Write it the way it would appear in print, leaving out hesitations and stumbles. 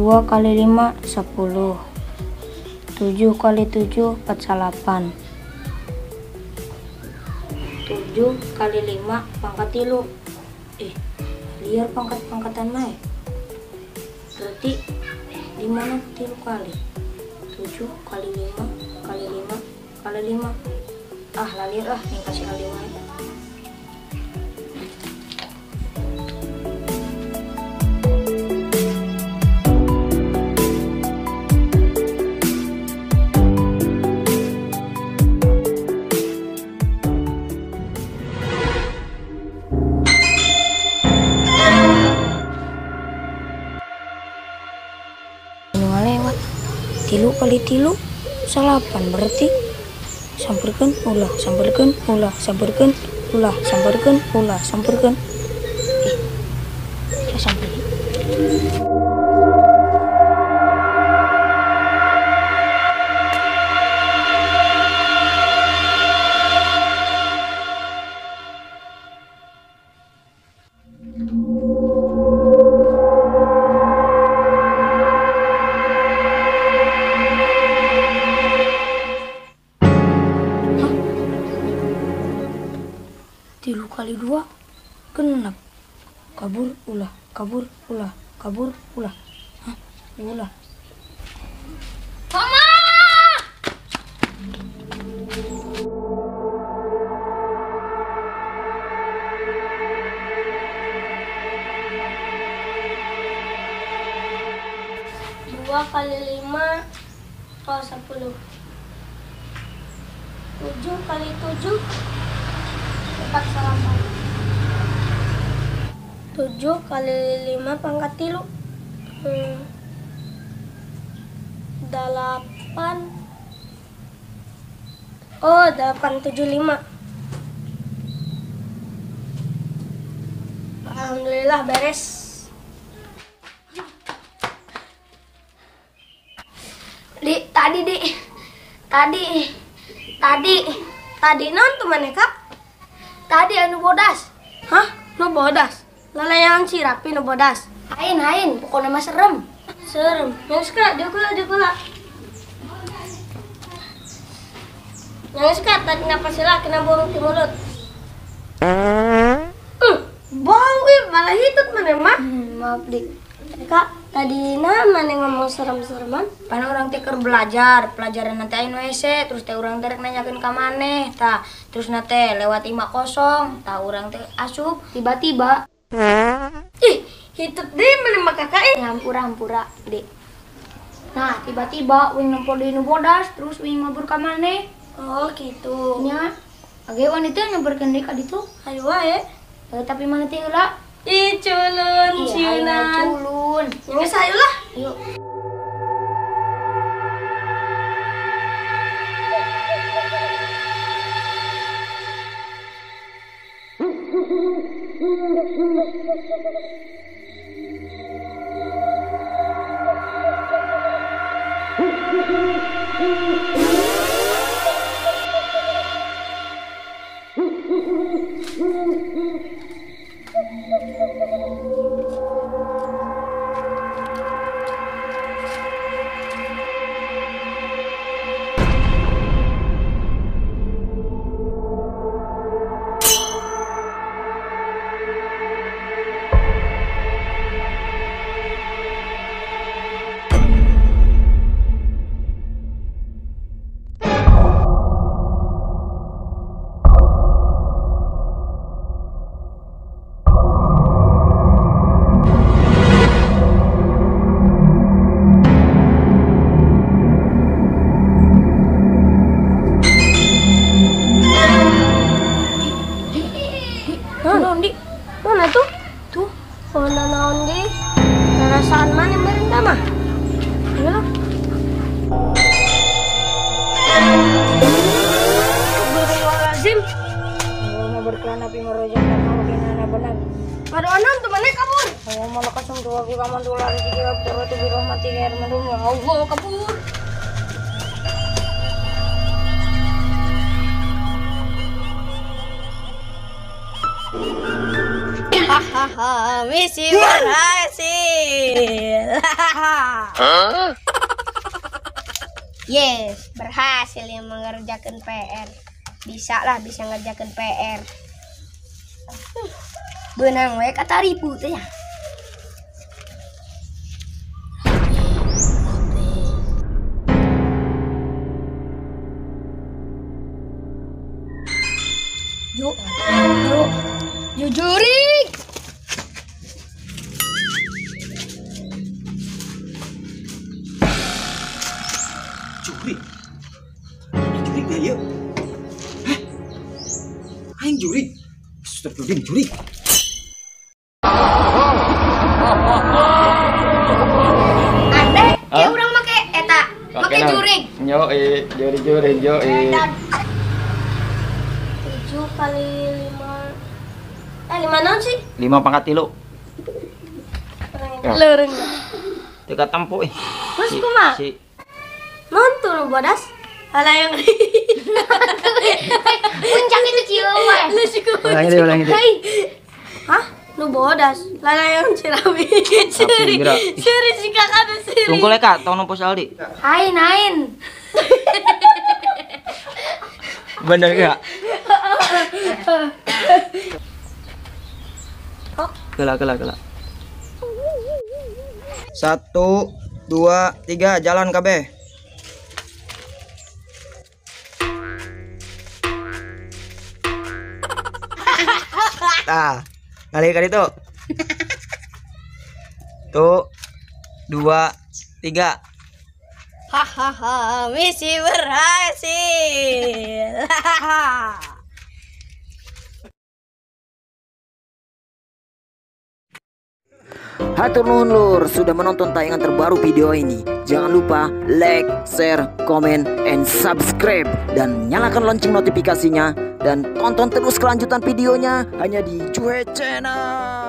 2 kali 5 10. 7 kali 7 48. 7 kali 5 pangkat 3. Liar pangkat-pangkatan naik. Berarti di mana 3 kali? 7 kali 5 kali 5 kali 5. Lalir yang kasih kali 5. Lewat 3 kali 3 8 berarti sampurkan ulah sampurkan ulah sampurkan ulah sampurkan ulah sampurkan saya sampurkan. Tilu kali 2 genap. Kabur ulah kabur ulah kabur ulah. Ulah. Mama! Dua kali 5 10. 7 kali 7 7 kali 5 pangkat 3. 8. 875. Alhamdulillah beres. Tadi non tuh mana kak? Tadi anu bodas. Hah? Nu bodas? Lalayangan si rapi nu bodas. Hain, pokoknya mah serem. Serem. Yang suka dia kula. Yang suka tadi napas sila kena buang di mulut. Bau malah hitut mana mah? Maaf dik. Kak, tadi mana ngomong serem-sereman? Pan orang teker pelajaran nanti ain WC, terus teh orang terek nanyakeun ka maneh, tah terus nate lewat 50, tah orang teh asup tiba-tiba. Hitut deh mana mah kakak hampura dek. Nah, tiba-tiba wing nempo di nu bodas, terus wing ngabur ka maneh. Oh, gitu. Nya, age wanita nyamperkeun deui ka ditu. Hayu wae. Tapi mana teh heula? Culun, siunan. Culun. Yang sayu lah. Yuk. Mana tuh? Tuh, mana naon di? Rasaan mana merenda mah? Ya. Astagfirullahaladzim. Mau berkelana api merojak dan mau kinana benar. Aduh tuh mana kabur? Saya mau lekasum dua biraman dolar di kira betul birahmati air mandum. Allah kabur. Hahaha, misi berhasil. Yes, berhasil yang mengerjakan PR. Bisa ngerjakan PR. Benang we kata ribu teh ya. Yuk, jujuring. Juri? Juri gak ya? Hah? Aing juri? Astagfirullahaladzim, juri? Ande, kayak orang make eta, make juring. Juri. 7 kali 5. 5 naon sih? 5 pangkat 3. Ya. Leureung. Teka tempo Terus kumaha? Nonton bodas. Halayang. Puncak itu kieu we. Ulangi deh. Hah? Nu bodas. Halayang cirami. Ciri si kakak teh siri. Tunggu leka, tong nompos Aldi. Hain. Bener gak? Kela. 1, 2, 3, jalan KB. Nah, kali itu. Tuh, 2, 3. Hahaha, misi berhasil. Hatur nuhun lur sudah menonton tayangan terbaru video ini. Jangan lupa like, share, comment, and subscribe. Dan nyalakan lonceng notifikasinya. Dan tonton terus kelanjutan videonya hanya di Cuhe Channel.